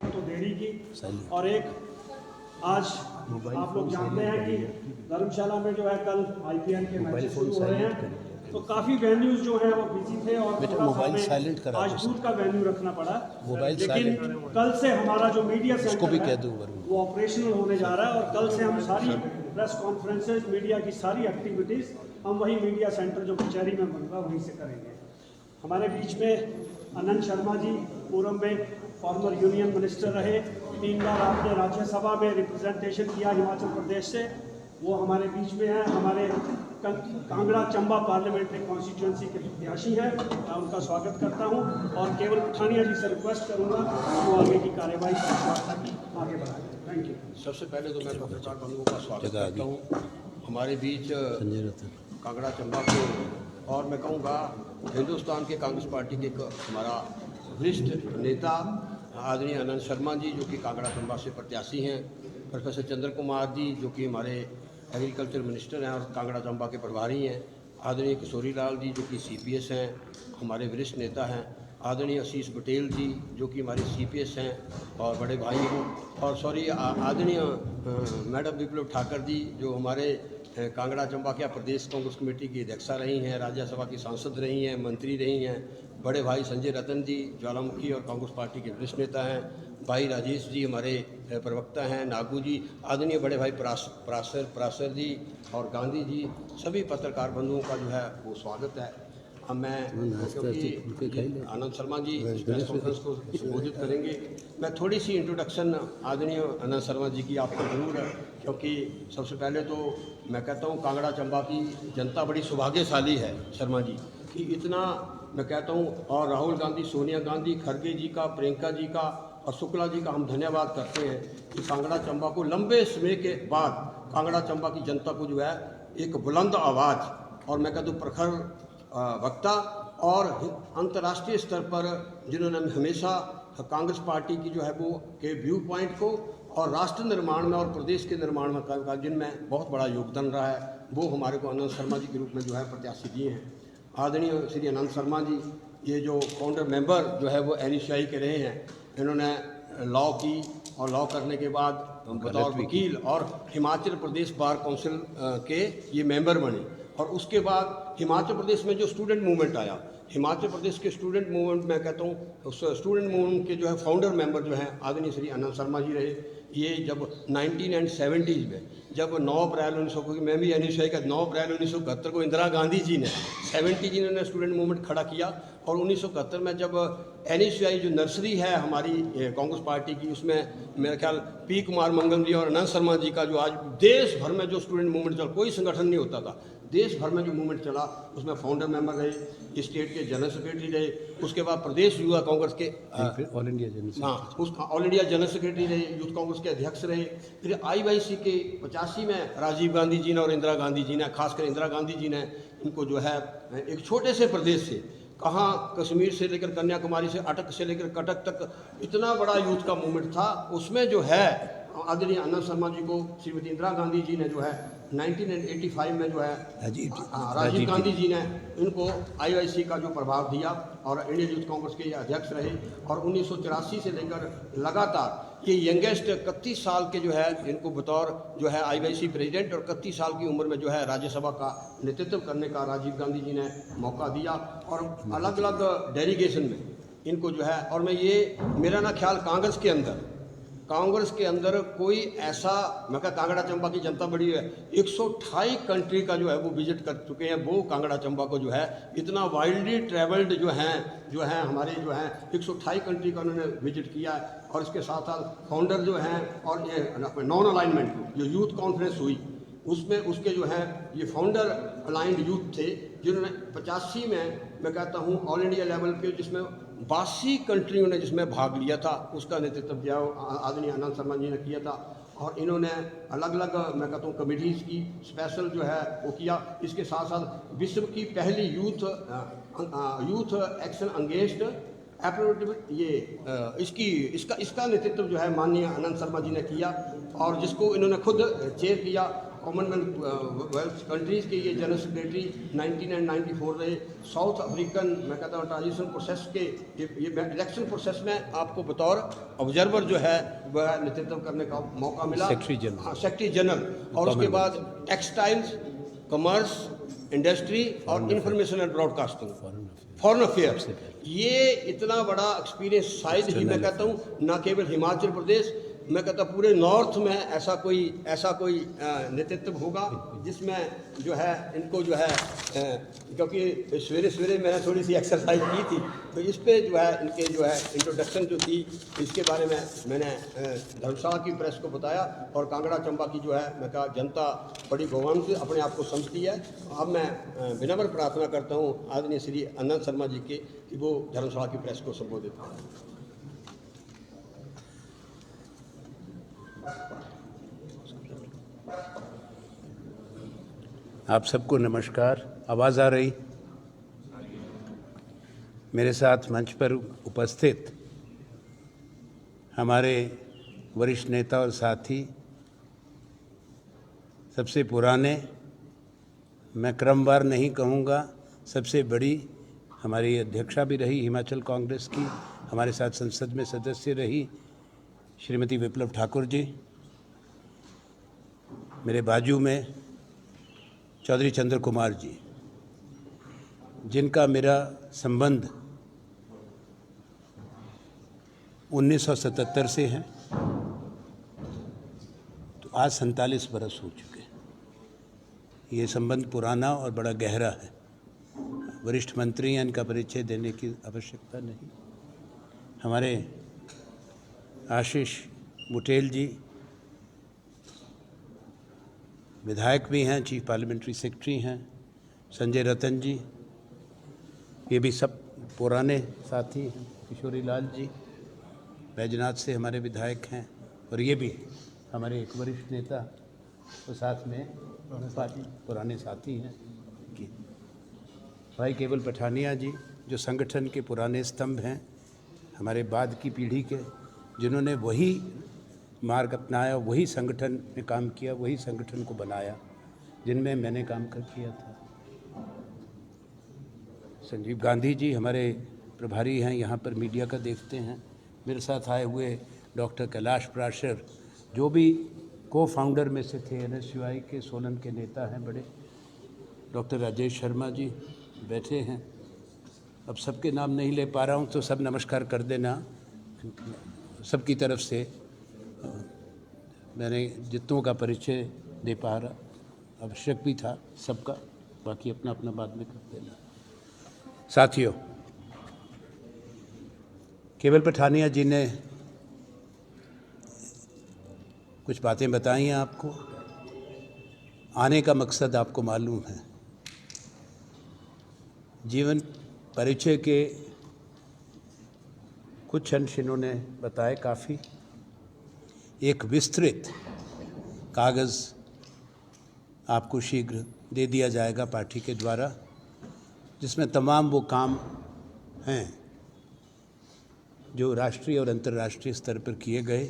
तो देरी की और एक आज आप लोग जानते हैं कि धर्मशाला में जो है कल आईपीएल के मैचेस शुरू हो रहे हैं, तो काफ़ी वेन्यूज जो हैं वो बिजी थे और थोड़ा सा हमें आज दूर का वेन्यू रखना पड़ा। लेकिन कल से हमारा जो मीडिया सेंटर है वो ऑपरेशनल होने जा रहा है और कल से हम सारी प्रेस कॉन्फ्रेंसेज, मीडिया की सारी एक्टिविटीज़ हम वही मीडिया सेंटर जो कचहरी में बन रहा वहीं से करेंगे। हमारे बीच में आनंद शर्मा जी पूर्व में फॉर्मर यूनियन मिनिस्टर रहे, 3 बार आपने राज्यसभा में रिप्रेजेंटेशन किया हिमाचल प्रदेश से, वो हमारे बीच में हैं। हमारे कांगड़ा चंबा पार्लियामेंट्री कॉन्स्टिट्यूंसी के प्रत्याशी हैं, मैं उनका स्वागत करता हूं और केवल पठानिया जी से रिक्वेस्ट करूंगा वो आगे की कार्यवाही आगे बढ़ाएं। Thank you. सबसे पहले तो मैं पत्रकार बंधुओं का स्वागत करता हूँ हमारे बीच कांगड़ा चंबा को, और मैं कहूँगा हिंदुस्तान के कांग्रेस पार्टी के हमारा वरिष्ठ नेता आदरणीय आनंद शर्मा जी जो कि कांगड़ा चंबा से प्रत्याशी हैं, प्रोफेसर चंद्र कुमार जी जो कि हमारे एग्रीकल्चर मिनिस्टर हैं और कांगड़ा चंबा के प्रभारी हैं, आदरणीय किशोरी लाल जी जो कि सीपीएस हैं, हमारे वरिष्ठ नेता हैं, आदरणीय आशीष पटेल जी जो कि हमारे सीपीएस हैं और बड़े भाई हैं, और आदरणीय मैडम विप्लव ठाकर जी जो हमारे कांगड़ा चंबा के प्रदेश कांग्रेस कमेटी की अध्यक्षा रही हैं, राज्यसभा की सांसद रही हैं, मंत्री रही हैं, बड़े भाई संजय रतन जी ज्वालामुखी और कांग्रेस पार्टी के वरिष्ठ नेता हैं, भाई राजेश जी हमारे प्रवक्ता हैं, नागू जी, आदरणीय बड़े भाई प्रासर जी और गांधी जी, सभी पत्रकार बंधुओं का जो है वो स्वागत है। अब मैं क्योंकि आनंद शर्मा जी प्रेस कॉन्फ्रेंस को संबोधित करेंगे, मैं थोड़ी सी इंट्रोडक्शन आदरणीय आनंद शर्मा जी की आपको जरूर है, क्योंकि सबसे पहले तो मैं कहता हूँ कांगड़ा चंबा की जनता बड़ी सौभाग्यशाली है शर्मा जी कि इतना मैं कहता हूँ, और राहुल गांधी, सोनिया गांधी, खड़गे जी का, प्रियंका जी का और शुक्ला जी का हम धन्यवाद करते हैं कि कांगड़ा चंबा को लंबे समय के बाद कांगड़ा चंबा की जनता को जो है एक बुलंद आवाज़ और मैं कहता हूँ प्रखर वक्ता और अंतर्राष्ट्रीय स्तर पर जिन्होंने हमेशा कांग्रेस पार्टी की जो है वो के व्यू पॉइंट को और राष्ट्र निर्माण में और प्रदेश के निर्माण में का जिनमें बहुत बड़ा योगदान रहा है, वो हमारे को आनंद शर्मा जी के रूप में जो है प्रत्याशी दिए हैं। आदरणीय श्री आनंद शर्मा जी ये जो फाउंडर मेंबर जो है वो NSCI के रहे हैं, इन्होंने लॉ की और लॉ करने के बाद बतौर वकील और हिमाचल प्रदेश बार काउंसिल के ये मेंबर बने, और उसके बाद हिमाचल प्रदेश में जो स्टूडेंट मूवमेंट आया, हिमाचल प्रदेश के स्टूडेंट मूवमेंट मैं कहता हूँ उस स्टूडेंट मूवमेंट के जो है फाउंडर मेंबर जो हैं आदरणीय श्री आनंद शर्मा जी रहे। ये जब 1970s में जब 9 अप्रैल 1900 को, मैं भी NSCI का 9 अप्रैल 1971 को इंदिरा गांधी जी ने 70 जी ने स्टूडेंट मूवमेंट खड़ा किया, और 1971 में जब NSCI जो नर्सरी है हमारी कांग्रेस पार्टी की, उसमें मेरा ख्याल पी कुमार मंगल जी और आनंद शर्मा जी का जो आज देश भर में जो स्टूडेंट मूवमेंट चला, कोई संगठन नहीं होता था, देश भर में जो मूवमेंट चला उसमें फाउंडर मेंबर रहे, स्टेट के जनरल सेक्रेटरी रहे, उसके बाद प्रदेश युवा कांग्रेस के ऑल इंडिया जनरल सेक्रेटरी रहे, यूथ कांग्रेस के अध्यक्ष रहे, फिर IYC के 85 में राजीव गांधी जी ने और इंदिरा गांधी जी ने, खासकर इंदिरा गांधी जी ने इनको जो है एक छोटे से प्रदेश से, कहाँ कश्मीर से लेकर कन्याकुमारी से अटक से लेकर कटक तक इतना बड़ा यूथ का मूवमेंट था, उसमें जो है आदरणीय आनंद शर्मा जी को श्रीमती इंदिरा गांधी जी ने जो है 1985 में जो है राजीव गांधी जी ने इनको IYC का जो प्रभाव दिया और इंडियन यूथ कांग्रेस के ये अध्यक्ष रहे, और 1984 से लेकर लगातार ये यंगेस्ट 31 साल के जो है इनको बतौर जो है IYC प्रेसिडेंट और 31 साल की उम्र में जो है राज्यसभा का नेतृत्व करने का राजीव गांधी जी ने मौका दिया, और अलग अलग डेलीगेशन में इनको जो है, और मैं ये मेरा ना ख्याल कांग्रेस के अंदर कोई ऐसा, मैं कहा कांगड़ा चंबा की जनता बड़ी है, 128 कंट्री का जो है वो विजिट कर चुके हैं, वो कांगड़ा चंबा को जो है इतना वाइडली ट्रैवल्ड जो हैं हमारे जो हैं 128 कंट्री का उन्होंने विजिट किया है, और इसके साथ साथ फाउंडर जो हैं और ये नॉन अलाइनमेंट जो यूथ कॉन्फ्रेंस हुई उसमें उसके जो है ये फाउंडर अलाइंड यूथ थे जिन्होंने 85 में मैं कहता हूँ ऑल इंडिया लेवल पे जिसमें 82 कंट्रियों ने जिसमें भाग लिया था, उसका नेतृत्व दिया आदरणीय आनंद शर्मा जी ने किया था, और इन्होंने अलग अलग मैं कहता हूँ कमिटीज़ की स्पेशल जो है वो किया। इसके साथ साथ विश्व की पहली यूथ एक्शन अगेंस्ट इसका नेतृत्व जो है माननीय आनंद शर्मा जी ने किया, और जिसको इन्होंने खुद चेयर किया, कॉमनवेल्थ कंट्रीज़ के ये जनरल सेक्रेटरी 1994 रहे। साउथ अफ्रीकन मैं कहता हूँ ट्रांजिशन प्रोसेस के ये इलेक्शन प्रोसेस में आपको बतौर ऑब्जर्वर जो है वह नेतृत्व करने का मौका मिला, सेक्रेटरी जनरल। और उसके बाद टेक्सटाइल्स, कॉमर्स, इंडस्ट्री और information and broadcasting, foreign affairs. ये इतना बड़ा एक्सपीरियंस शायद ही मैं कहता हूँ ना केवल हिमाचल प्रदेश, मैं कहता पूरे नॉर्थ में ऐसा कोई नेतृत्व होगा जिसमें जो है इनको जो है क्योंकि सवेरे मैंने थोड़ी सी एक्सरसाइज की थी, तो इस पे जो है इनके जो है इंट्रोडक्शन जो थी इसके बारे में मैंने धर्मशाला की प्रेस को बताया। और कांगड़ा चंबा की जो है मैं कहा जनता बड़ी गौरव से अपने आप को समझती है। अब मैं विनम्र प्रार्थना करता हूँ आदरणीय श्री आनंद शर्मा जी के कि वो धर्मशाला की प्रेस को संबोधित करें। आप सबको नमस्कार। आवाज़ आ रही? मेरे साथ मंच पर उपस्थित हमारे वरिष्ठ नेता और साथी, सबसे पुराने, मैं क्रमवार नहीं कहूँगा, सबसे बड़ी हमारी अध्यक्षा भी रही हिमाचल कांग्रेस की, हमारे साथ संसद में सदस्य रही श्रीमती विप्लव ठाकुर जी, मेरे बाजू में चौधरी चंद्र कुमार जी, जिनका मेरा संबंध 1977 से है, तो आज 47 बरस हो चुके। ये संबंध पुराना और बड़ा गहरा है। वरिष्ठ मंत्री हैं, इनका परिचय देने की आवश्यकता नहीं। हमारे आशीष बुटेल जी विधायक भी हैं, चीफ पार्लियामेंट्री सेक्रेटरी हैं, संजय रतन जी, ये भी सब पुराने साथी हैं, किशोरी लाल जी बैजनाथ से हमारे विधायक हैं, और ये भी हमारे एक वरिष्ठ नेता और साथ में पुराने साथी हैं कि भाई केवल पठानिया जी, जो संगठन के पुराने स्तंभ हैं, हमारे बाद की पीढ़ी के, जिन्होंने वही मार्ग अपनाया, वही संगठन में काम किया, वही संगठन को बनाया जिनमें मैंने काम किया था। संजीव गांधी जी हमारे प्रभारी हैं, यहाँ पर मीडिया का देखते हैं। मेरे साथ आए हुए डॉक्टर कैलाश प्राशर, जो भी को फाउंडर में से थे, NSUI के सोलन के नेता हैं बड़े, डॉक्टर राजेश शर्मा जी बैठे हैं। अब सबके नाम नहीं ले पा रहा हूँ तो सब नमस्कार कर देना सबकी तरफ से। मैंने जितनों का परिचय दे पा रहा, आवश्यक भी था सबका, बाकी अपना अपना बाद में कर देना। साथियों, केवल पठानिया जी ने कुछ बातें बताई हैं आपको। आने का मकसद आपको मालूम है। जीवन परिचय के कुछ अंश इन्होंने बताए, काफ़ी। एक विस्तृत कागज़ आपको शीघ्र दे दिया जाएगा पार्टी के द्वारा, जिसमें तमाम वो काम हैं जो राष्ट्रीय और अंतर्राष्ट्रीय स्तर पर किए गए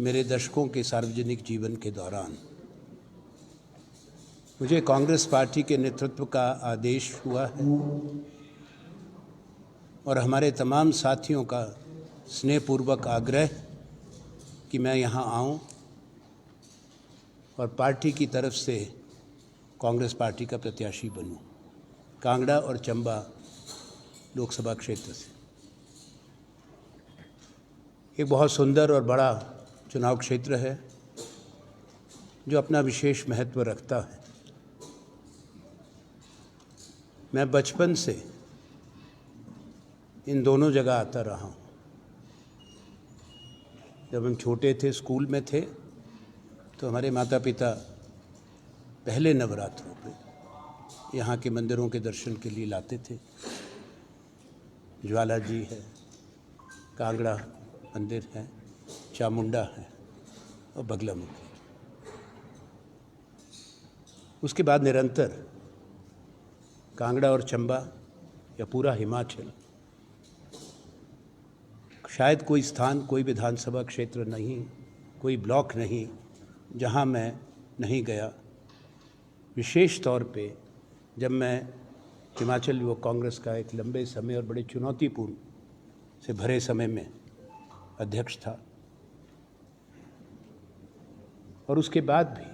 मेरे दशकों के सार्वजनिक जीवन के दौरान। मुझे कांग्रेस पार्टी के नेतृत्व का आदेश हुआ है और हमारे तमाम साथियों का स्नेहपूर्वक आग्रह कि मैं यहाँ आऊँ और पार्टी की तरफ से कांग्रेस पार्टी का प्रत्याशी बनूँ, कांगड़ा और चंबा लोकसभा क्षेत्र से। एक बहुत सुंदर और बड़ा चुनाव क्षेत्र है जो अपना विशेष महत्व रखता है। मैं बचपन से इन दोनों जगह आता रहा हूँ। जब हम छोटे थे, स्कूल में थे, तो हमारे माता पिता पहले नवरात्रों पे यहाँ के मंदिरों के दर्शन के लिए लाते थे। ज्वाला जी है, कांगड़ा मंदिर है, चामुंडा है और बगलामुखी। उसके बाद निरंतर कांगड़ा और चंबा या पूरा हिमाचल, शायद कोई स्थान, कोई विधानसभा क्षेत्र नहीं, कोई ब्लॉक नहीं जहां मैं नहीं गया। विशेष तौर पे जब मैं हिमाचल युवक कांग्रेस का एक लंबे समय और बड़े चुनौतीपूर्ण से भरे समय में अध्यक्ष था, और उसके बाद भी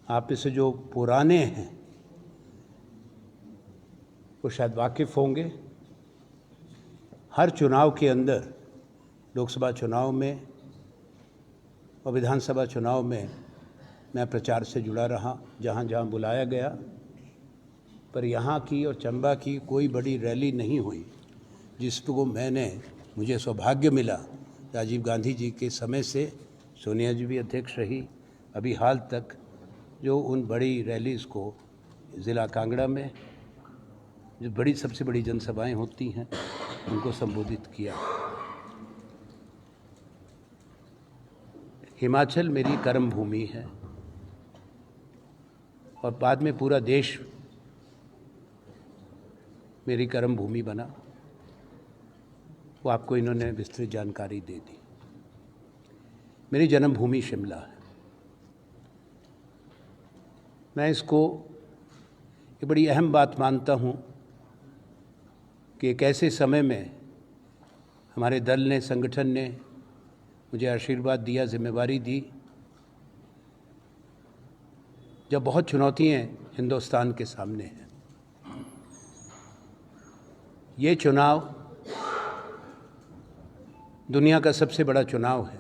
आप में से जो पुराने हैं वो शायद वाकिफ़ होंगे, हर चुनाव के अंदर, लोकसभा चुनाव में और विधानसभा चुनाव में मैं प्रचार से जुड़ा रहा, जहाँ जहाँ बुलाया गया। पर यहाँ की और चंबा की कोई बड़ी रैली नहीं हुई जिसको मुझे सौभाग्य मिला राजीव गांधी जी के समय से, सोनिया जी भी अध्यक्ष रही, अभी हाल तक जो उन बड़ी रैलीज़ को ज़िला कांगड़ा में जो सबसे बड़ी जनसभाएं होती हैं उनको संबोधित किया। हिमाचल मेरी कर्म भूमि है और बाद में पूरा देश मेरी कर्म भूमि बना, वो आपको इन्होंने विस्तृत जानकारी दे दी। मेरी जन्मभूमि शिमला है। मैं इसको ये बड़ी अहम बात मानता हूँ कि एक ऐसे समय में हमारे दल ने, संगठन ने मुझे आशीर्वाद दिया, जिम्मेवारी दी, जब बहुत चुनौतियाँ हिंदुस्तान के सामने हैं। ये चुनाव दुनिया का सबसे बड़ा चुनाव है।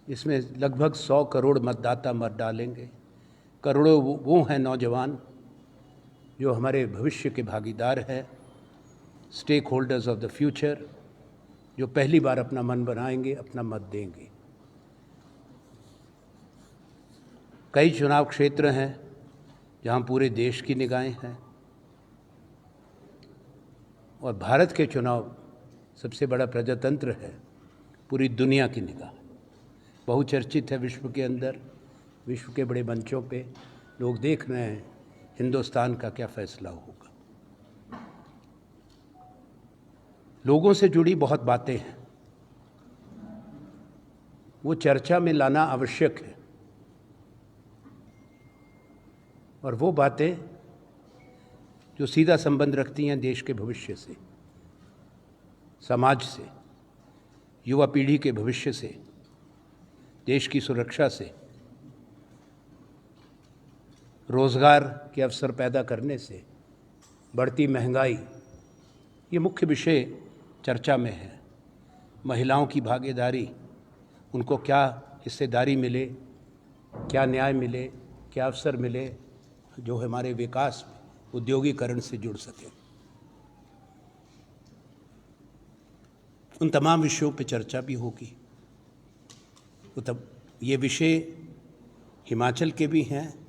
इसमें लगभग 100 करोड़ मतदाता मत डालेंगे। करोड़ों वो हैं नौजवान जो हमारे भविष्य के भागीदार हैं, stakeholders of the future, जो पहली बार अपना मन बनाएंगे, अपना मत देंगे। कई चुनाव क्षेत्र हैं जहां पूरे देश की निगाहें हैं, और भारत के चुनाव सबसे बड़ा प्रजातंत्र है, पूरी दुनिया की निगाह बहुचर्चित है। विश्व के अंदर, विश्व के बड़े मंचों पे लोग देख रहे हैं हिंदुस्तान का क्या फैसला होगा। लोगों से जुड़ी बहुत बातें हैं, वो चर्चा में लाना आवश्यक है, और वो बातें जो सीधा संबंध रखती हैं देश के भविष्य से, समाज से, युवा पीढ़ी के भविष्य से, देश की सुरक्षा से, रोज़गार के अवसर पैदा करने से, बढ़ती महंगाई, ये मुख्य विषय चर्चा में है। महिलाओं की भागीदारी, उनको क्या हिस्सेदारी मिले, क्या न्याय मिले, क्या अवसर मिले जो हमारे विकास में, उद्योगीकरण से जुड़ सके। उन तमाम विषयों पर चर्चा भी होगी। ये विषय हिमाचल के भी हैं,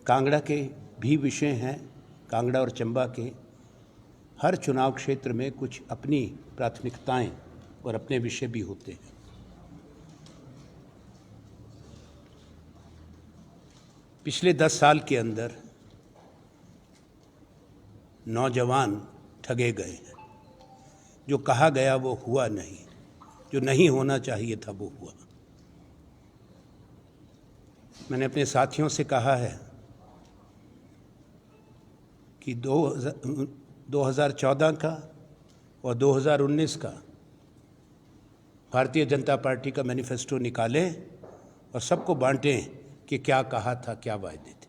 कांगड़ा के भी विषय हैं। कांगड़ा और चंबा के हर चुनाव क्षेत्र में कुछ अपनी प्राथमिकताएं और अपने विषय भी होते हैं। पिछले 10 साल के अंदर नौजवान ठगे गए हैं। जो कहा गया वो हुआ नहीं, जो नहीं होना चाहिए था वो हुआ। मैंने अपने साथियों से कहा है कि 2014 का और 2019 का भारतीय जनता पार्टी का मैनिफेस्टो निकालें और सबको बांटें कि क्या कहा था, क्या वायदे थे।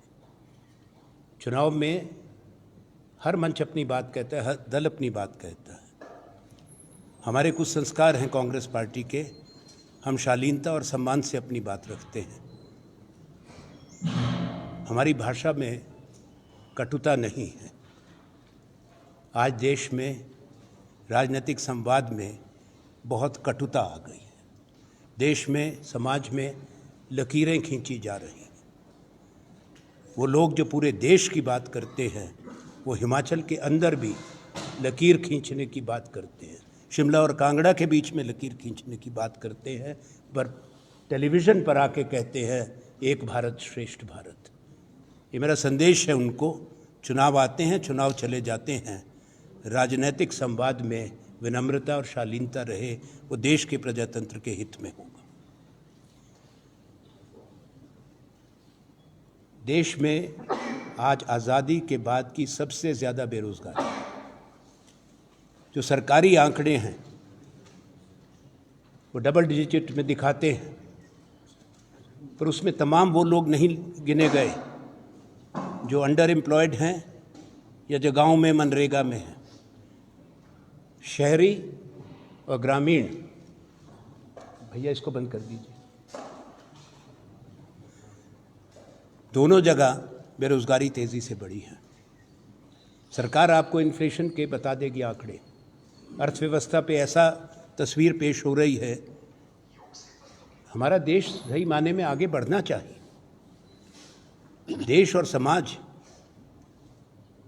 चुनाव में हर मंच अपनी बात कहता है, हर दल अपनी बात कहता है। हमारे कुछ संस्कार हैं कांग्रेस पार्टी के, हम शालीनता और सम्मान से अपनी बात रखते हैं। हमारी भाषा में कटुता नहीं है। आज देश में राजनीतिक संवाद में बहुत कटुता आ गई है। देश में, समाज में लकीरें खींची जा रही हैं। वो लोग जो पूरे देश की बात करते हैं, वो हिमाचल के अंदर भी लकीर खींचने की बात करते हैं। शिमला और कांगड़ा के बीच में लकीर खींचने की बात करते हैं, पर टेलीविज़न पर आके कहते हैं एक भारत श्रेष्ठ भारत। ये मेरा संदेश है उनको। चुनाव आते हैं, चुनाव चले जाते हैं। राजनीतिक संवाद में विनम्रता और शालीनता रहे, वो देश के प्रजातंत्र के हित में होगा। देश में आज आज़ादी के बाद की सबसे ज़्यादा बेरोज़गारी। जो सरकारी आंकड़े हैं वो डबल डिजिट में दिखाते हैं, पर उसमें तमाम वो लोग नहीं गिने गए जो अंडर एम्प्लॉयड हैं या जो गाँव में मनरेगा में हैं। शहरी और ग्रामीण, भैया इसको बंद कर दीजिए, दोनों जगह बेरोज़गारी तेज़ी से बढ़ी है। सरकार आपको इन्फ्लेशन के बता देगी आंकड़े। अर्थव्यवस्था पे ऐसा तस्वीर पेश हो रही है, हमारा देश सही माने में आगे बढ़ना चाहिए। देश और समाज,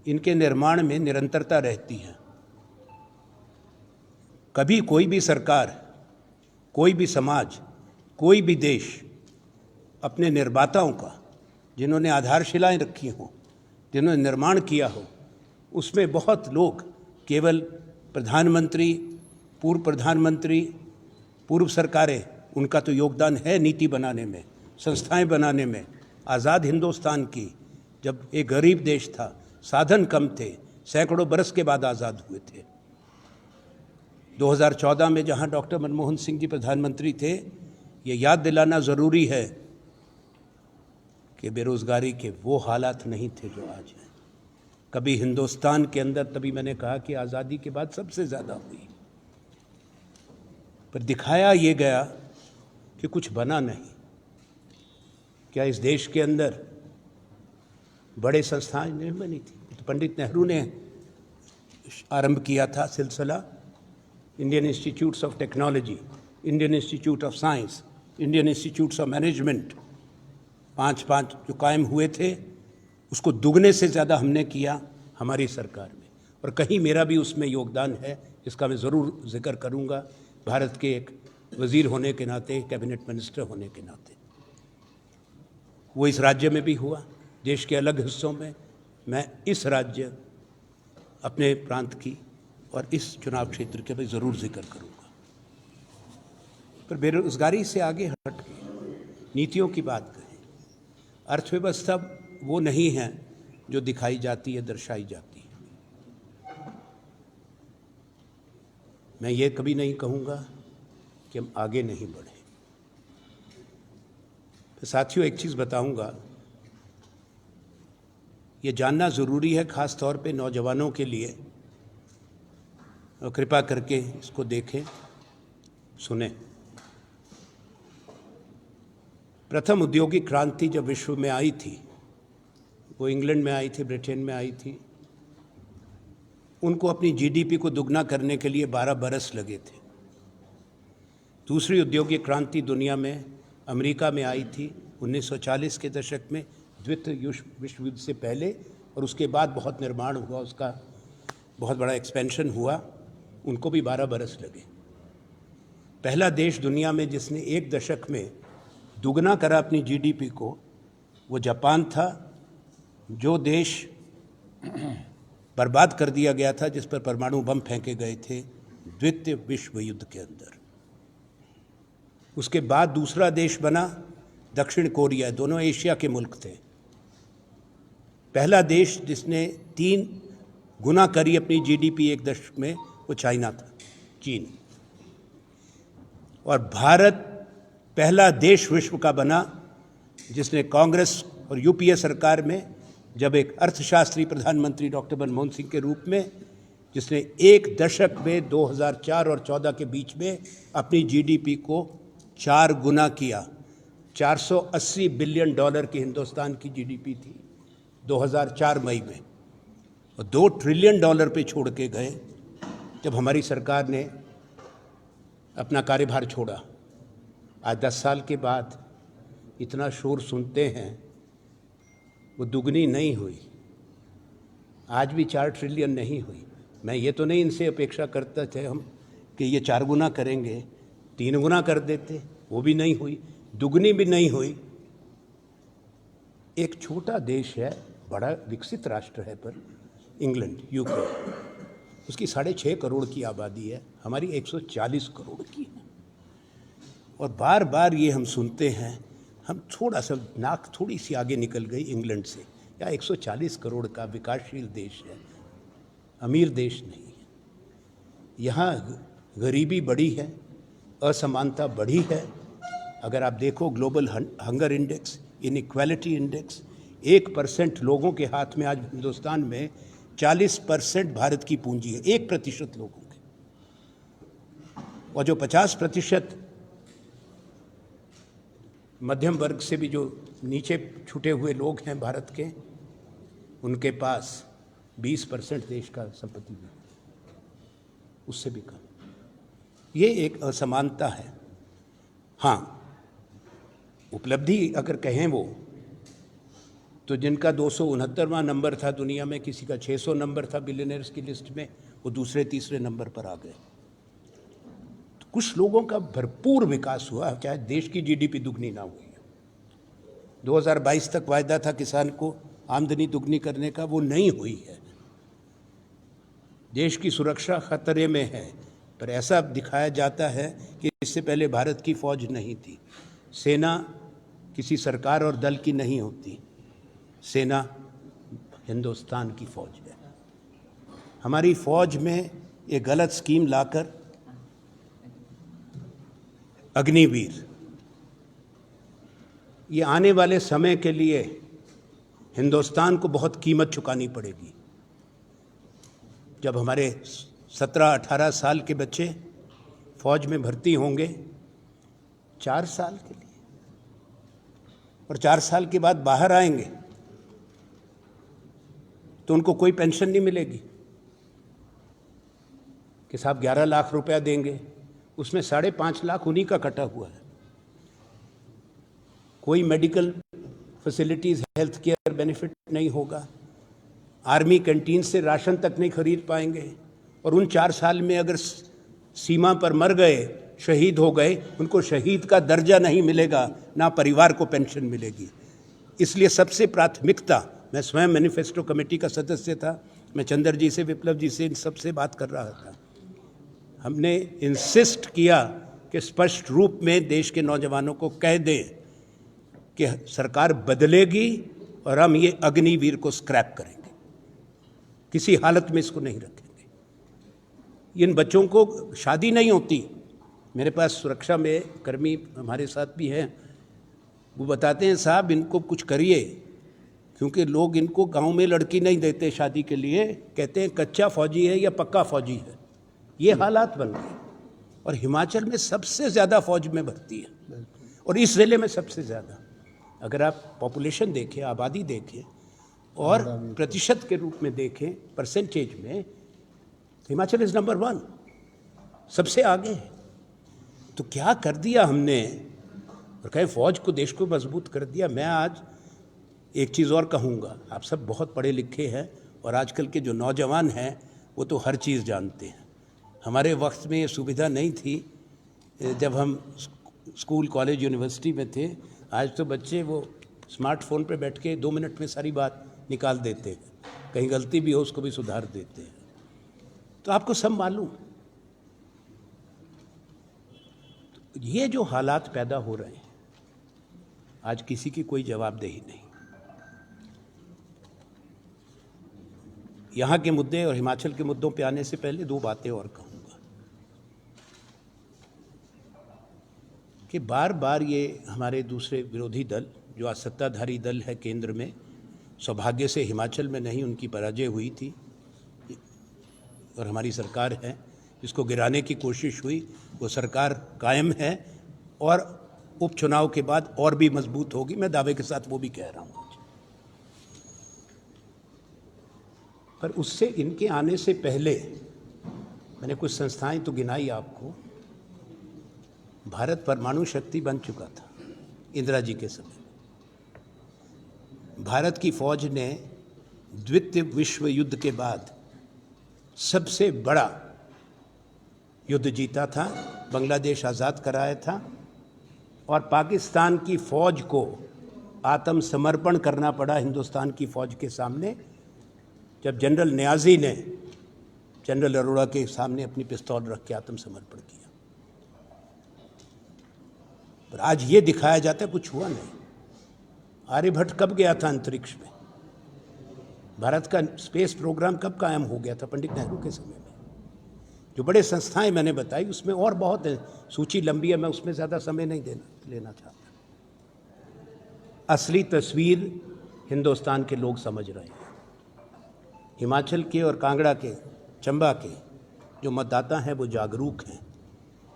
इनके निर्माण में निरंतरता रहती है। कभी कोई भी सरकार, कोई भी समाज, कोई भी देश अपने निर्माताओं का, जिन्होंने आधारशिलाएं रखी हों, जिन्होंने निर्माण किया हो, उसमें बहुत लोग केवल प्रधानमंत्री, पूर्व प्रधानमंत्री, पूर्व सरकारें, उनका तो योगदान है नीति बनाने में, संस्थाएं बनाने में। आज़ाद हिंदुस्तान की जब एक गरीब देश था, साधन कम थे, सैकड़ों बरस के बाद आज़ाद हुए थे। 2014 में जहां डॉक्टर मनमोहन सिंह जी प्रधानमंत्री थे, ये याद दिलाना ज़रूरी है कि बेरोज़गारी के वो हालात नहीं थे जो आज हैं। कभी हिंदुस्तान के अंदर, तभी मैंने कहा कि आज़ादी के बाद सबसे ज़्यादा हुई, पर दिखाया ये गया कि कुछ बना नहीं। क्या इस देश के अंदर बड़े संस्थाएं नहीं बनी थी? तो पंडित नेहरू ने आरंभ किया था सिलसिला, Indian institutes of technology, Indian institute of science, Indian institutes of management, पांच जो कायम हुए थे, उसको दुगने से ज़्यादा हमने किया हमारी सरकार में। और कहीं मेरा भी उसमें योगदान है, इसका मैं ज़रूर जिक्र करूँगा, भारत के एक वज़ीर होने के नाते, कैबिनेट मिनिस्टर होने के नाते। वो इस राज्य में भी हुआ, देश के अलग हिस्सों में। मैं इस राज्य, अपने प्रांत की और इस चुनाव क्षेत्र के भी ज़रूर जिक्र करूँगा। पर बेरोज़गारी से आगे हट के नीतियों की बात करें। अर्थव्यवस्था वो नहीं है जो दिखाई जाती है, दर्शाई जाती है। मैं ये कभी नहीं कहूँगा कि हम आगे नहीं बढ़े। तो साथियों, एक चीज़ बताऊँगा, ये जानना ज़रूरी है, ख़ास तौर पे नौजवानों के लिए, और कृपा करके इसको देखें, सुने। प्रथम औद्योगिक क्रांति जब विश्व में आई थी, वो इंग्लैंड में आई थी, ब्रिटेन में आई थी। उनको अपनी जीडीपी को दुगना करने के लिए 12 बरस लगे थे। दूसरी औद्योगिक क्रांति दुनिया में अमेरिका में आई थी 1940 के दशक में, द्वितीय विश्व युद्ध से पहले, और उसके बाद बहुत निर्माण हुआ, उसका बहुत बड़ा एक्सपेंशन हुआ, उनको भी 12 बरस लगे। पहला देश दुनिया में जिसने एक दशक में दुगना करा अपनी जीडीपी को, वो जापान था, जो देश बर्बाद कर दिया गया था, जिस पर परमाणु बम फेंके गए थे द्वितीय विश्व युद्ध के अंदर। उसके बाद दूसरा देश बना दक्षिण कोरिया, दोनों एशिया के मुल्क थे। पहला देश जिसने 3 गुना करी अपनी जीडीपी एक दशक में, वो चाइना था, चीन। और भारत पहला देश विश्व का बना जिसने कांग्रेस और यूपीए सरकार में, जब एक अर्थशास्त्री प्रधानमंत्री डॉक्टर मनमोहन सिंह के रूप में, जिसने एक दशक में 2004 और 14 के बीच में अपनी जीडीपी को 4 गुना किया। $480 बिलियन की हिंदुस्तान की जीडीपी थी 2004 मई में, और $2 ट्रिलियन पे छोड़ के गए जब हमारी सरकार ने अपना कार्यभार छोड़ा। आज 10 साल के बाद इतना शोर सुनते हैं, वो दुगनी नहीं हुई, आज भी 4 ट्रिलियन नहीं हुई। मैं ये तो नहीं इनसे अपेक्षा करता थे हम कि ये 4 गुना करेंगे, 3 गुना कर देते, वो भी नहीं हुई, दुगनी भी नहीं हुई। एक छोटा देश है, बड़ा विकसित राष्ट्र है, पर इंग्लैंड, यूके, उसकी 6.5 करोड़ की आबादी है, हमारी 140 करोड़ की है। और बार बार ये हम सुनते हैं हम थोड़ा सा नाक थोड़ी सी आगे निकल गई इंग्लैंड से। या 140 करोड़ का विकासशील देश है, अमीर देश नहीं है। यहाँ गरीबी बढ़ी है, असमानता बढ़ी है। अगर आप देखो global hunger index, inequality index, 1% लोगों के हाथ में आज हिंदुस्तान में 40% भारत की पूंजी है, 1% लोगों के। और जो 50% मध्यम वर्ग से भी जो नीचे छूटे हुए लोग हैं भारत के, उनके पास 20% देश का संपत्ति भी, उससे भी कम। ये एक असमानता है। हाँ, उपलब्धि अगर कहें वो, तो जिनका 269वां नंबर था दुनिया में, किसी का 600 नंबर था बिलियनर्स की लिस्ट में, वो दूसरे तीसरे नंबर पर आ गए। तो कुछ लोगों का भरपूर विकास हुआ, चाहे देश की जीडीपी दुगनी ना हुई। 2022 तक वायदा था किसान को आमदनी दुगनी करने का, वो नहीं हुई है। देश की सुरक्षा खतरे में है, पर ऐसा दिखाया जाता है कि इससे पहले भारत की फौज नहीं थी। सेना किसी सरकार और दल की नहीं होती, सेना हिंदुस्तान की फौज है। हमारी फौज में एक गलत स्कीम लाकर अग्निवीर, ये आने वाले समय के लिए हिंदुस्तान को बहुत कीमत चुकानी पड़ेगी। जब हमारे 17-18 साल के बच्चे फौज में भर्ती होंगे 4 साल के लिए, और 4 साल के बाद बाहर आएंगे तो उनको कोई पेंशन नहीं मिलेगी कि साहब 11 लाख रुपया देंगे, उसमें 5.5 लाख उन्हीं का कटा हुआ है। कोई medical facilities, health care benefit नहीं होगा, आर्मी कैंटीन से राशन तक नहीं खरीद पाएंगे। और उन 4 साल में अगर सीमा पर मर गए, शहीद हो गए, उनको शहीद का दर्जा नहीं मिलेगा, ना परिवार को पेंशन मिलेगी। इसलिए सबसे प्राथमिकता, मैं स्वयं मैनिफेस्टो कमेटी का सदस्य था, मैं चंद्र जी से, विप्लव जी से, इन सबसे बात कर रहा था। हमने इंसिस्ट किया कि स्पष्ट रूप में देश के नौजवानों को कह दें कि सरकार बदलेगी और हम ये अग्निवीर को स्क्रैप करेंगे, किसी हालत में इसको नहीं रखेंगे। इन बच्चों को शादी नहीं होती। मेरे पास सुरक्षा में कर्मी हमारे साथ भी हैं, वो बताते हैं साहब इनको कुछ करिए, क्योंकि लोग इनको गांव में लड़की नहीं देते शादी के लिए, कहते हैं कच्चा फौजी है या पक्का फौजी है। ये हालात बन गए। और हिमाचल में सबसे ज़्यादा फौज में भर्ती है, और इस ज़िले में सबसे ज़्यादा। अगर आप पॉपुलेशन देखें, आबादी देखें और प्रतिशत के रूप में देखें, परसेंटेज में, हिमाचल इज़ नंबर 1, सबसे आगे है। तो क्या कर दिया हमने, और कहें फौज को, देश को मजबूत कर दिया। मैं आज एक चीज़ और कहूँगा, आप सब बहुत पढ़े लिखे हैं और आजकल के जो नौजवान हैं वो तो हर चीज़ जानते हैं। हमारे वक्त में ये सुविधा नहीं थी जब हम स्कूल, कॉलेज, यूनिवर्सिटी में थे। आज तो बच्चे वो स्मार्टफोन पे बैठ के 2 मिनट में सारी बात निकाल देते हैं, कहीं गलती भी हो उसको भी सुधार देते हैं। तो आपको सब मालूम। तो ये जो हालात पैदा हो रहे हैं, आज किसी की कोई जवाबदेही नहीं। यहाँ के मुद्दे और हिमाचल के मुद्दों पे आने से पहले 2 बातें और कहूँगा कि बार बार ये हमारे दूसरे विरोधी दल, जो आज सत्ताधारी दल है केंद्र में, सौभाग्य से हिमाचल में नहीं, उनकी पराजय हुई थी और हमारी सरकार है, जिसको गिराने की कोशिश हुई, वो सरकार कायम है और उपचुनाव के बाद और भी मजबूत होगी। मैं दावे के साथ वो भी कह रहा हूँ। पर उससे, इनके आने से पहले मैंने कुछ संस्थाएं तो गिनाई आपको। भारत परमाणु शक्ति बन चुका था इंदिरा जी के समय। भारत की फौज ने द्वितीय विश्व युद्ध के बाद सबसे बड़ा युद्ध जीता था, बांग्लादेश आज़ाद कराया था, और पाकिस्तान की फौज को आत्मसमर्पण करना पड़ा हिंदुस्तान की फौज के सामने, जब जनरल नियाज़ी ने जनरल अरोड़ा के सामने अपनी पिस्तौल रख के आत्मसमर्पण किया। पर आज ये दिखाया जाता है कुछ हुआ नहीं। आर्यभट्ट कब गया था अंतरिक्ष में? भारत का स्पेस प्रोग्राम कब कायम हो गया था? पंडित नेहरू के समय में। जो बड़े संस्थाएं मैंने बताई उसमें और बहुत है, सूची लंबी है, मैं उसमें ज़्यादा समय नहीं लेना चाहता। असली तस्वीर हिंदुस्तान के लोग समझ रहे हैं। हिमाचल के और कांगड़ा के, चंबा के जो मतदाता हैं वो जागरूक हैं,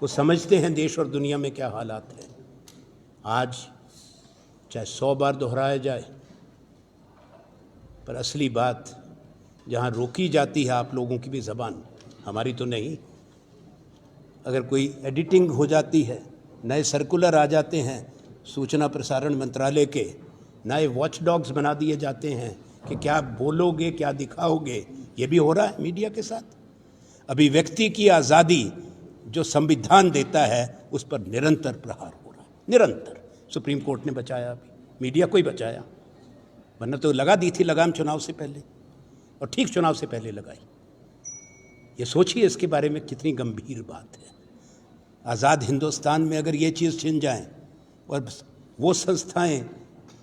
वो समझते हैं देश और दुनिया में क्या हालात हैं। आज चाहे 100 बार दोहराया जाए, पर असली बात जहाँ रोकी जाती है आप लोगों की भी ज़बान, हमारी तो नहीं। अगर कोई एडिटिंग हो जाती है, नए सर्कुलर आ जाते हैं सूचना प्रसारण मंत्रालय के, नए वॉच डॉग्स बना दिए जाते हैं कि क्या बोलोगे क्या दिखाओगे, ये भी हो रहा है मीडिया के साथ। अभिव्यक्ति की आज़ादी जो संविधान देता है उस पर निरंतर प्रहार हो रहा है, निरंतर। सुप्रीम कोर्ट ने बचाया, अभी मीडिया को ही बचाया, वरना तो लगा दी थी लगाम चुनाव से पहले, और ठीक चुनाव से पहले लगाई। ये सोचिए इसके बारे में कितनी गंभीर बात है। आज़ाद हिंदुस्तान में अगर ये चीज़ छिन जाए और वो संस्थाएं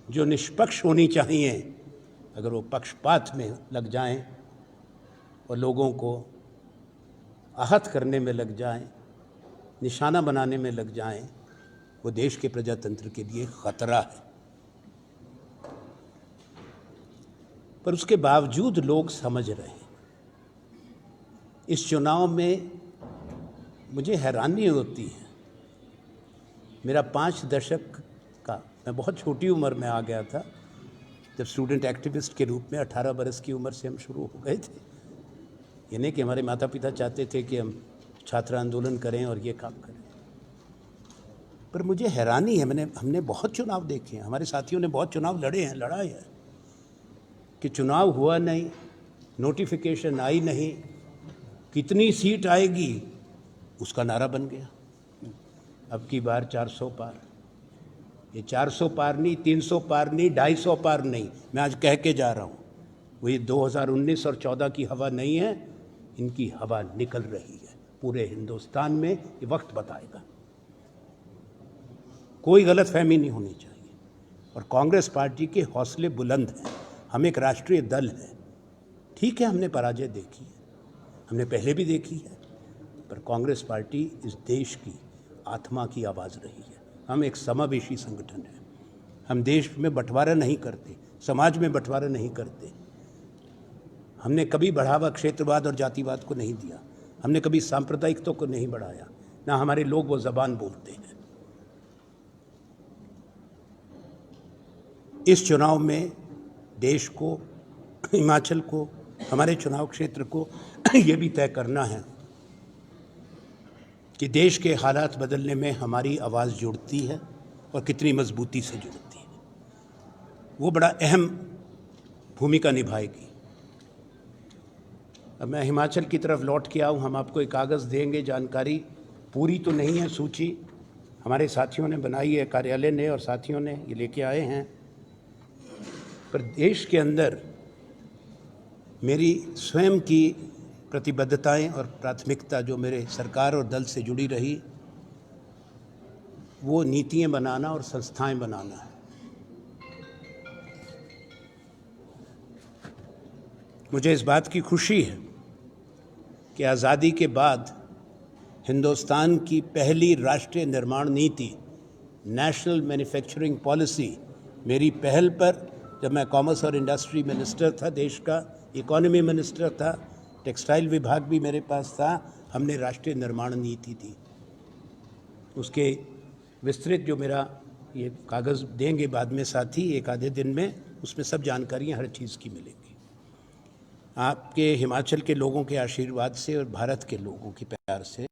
जो निष्पक्ष होनी चाहिए अगर वो पक्षपात में लग जाएं और लोगों को आहत करने में लग जाएं, निशाना बनाने में लग जाएं, वो देश के प्रजातंत्र के लिए खतरा है। पर उसके बावजूद लोग समझ रहे हैं। इस चुनाव में मुझे हैरानी होती है। मेरा 5 दशक का, मैं बहुत छोटी उम्र में आ गया था जब स्टूडेंट एक्टिविस्ट के रूप में 18 बरस की उम्र से हम शुरू हो गए थे। ये नहीं कि हमारे माता पिता चाहते थे कि हम छात्र आंदोलन करें और ये काम करें, पर मुझे हैरानी है। हमने बहुत चुनाव देखे हैं, हमारे साथियों ने बहुत चुनाव लड़े हैं, लड़ाई है कि चुनाव हुआ नहीं, नोटिफिकेशन आई नहीं, कितनी सीट आएगी उसका नारा बन गया। अब की बार 400 पार, ये 400 पार नहीं, 300 पार नहीं, 250 पार नहीं, मैं आज कह के जा रहा हूँ। वो ये 2019 और 14 की हवा नहीं है, इनकी हवा निकल रही है पूरे हिंदुस्तान में। ये वक्त बताएगा। कोई गलत फहमी नहीं होनी चाहिए। और कांग्रेस पार्टी के हौसले बुलंद हैं। हम एक राष्ट्रीय दल है। ठीक है, हमने पराजय देखी है, हमने पहले भी देखी है, पर कांग्रेस पार्टी इस देश की आत्मा की आवाज़ रही है। हम एक समावेशी संगठन है। हम देश में बंटवारा नहीं करते, समाज में बंटवारा नहीं करते। हमने कभी बढ़ावा क्षेत्रवाद और जातिवाद को नहीं दिया। हमने कभी सांप्रदायिकता को नहीं बढ़ाया, ना हमारे लोग वो ज़बान बोलते हैं। इस चुनाव में देश को, हिमाचल को, हमारे चुनाव क्षेत्र को ये भी तय करना है कि देश के हालात बदलने में हमारी आवाज़ जुड़ती है और कितनी मजबूती से जुड़ती है। वो बड़ा अहम भूमिका निभाएगी। अब मैं हिमाचल की तरफ लौट के आऊँ, हम आपको एक कागज़ देंगे, जानकारी पूरी तो नहीं है, सूची हमारे साथियों ने बनाई है, कार्यालय ने और साथियों ने ये लेके आए हैं। पर देश के अंदर मेरी स्वयं की प्रतिबद्धताएं और प्राथमिकता जो मेरे सरकार और दल से जुड़ी रही, वो नीतियां बनाना और संस्थाएं बनाना है। मुझे इस बात की खुशी है कि आज़ादी के बाद हिंदुस्तान की पहली राष्ट्रीय निर्माण नीति, नेशनल मैन्युफैक्चरिंग पॉलिसी, मेरी पहल पर, जब मैं कॉमर्स और इंडस्ट्री मिनिस्टर था देश का, इकोनॉमी मिनिस्टर था, टेक्सटाइल विभाग भी मेरे पास था, हमने राष्ट्रीय निर्माण नीति दी। उसके विस्तृत जो मेरा ये कागज़ देंगे बाद में साथी, एक आधे दिन में, उसमें सब जानकारियाँ हर चीज़ की मिलेंगी। आपके हिमाचल के लोगों के आशीर्वाद से और भारत के लोगों के प्यार से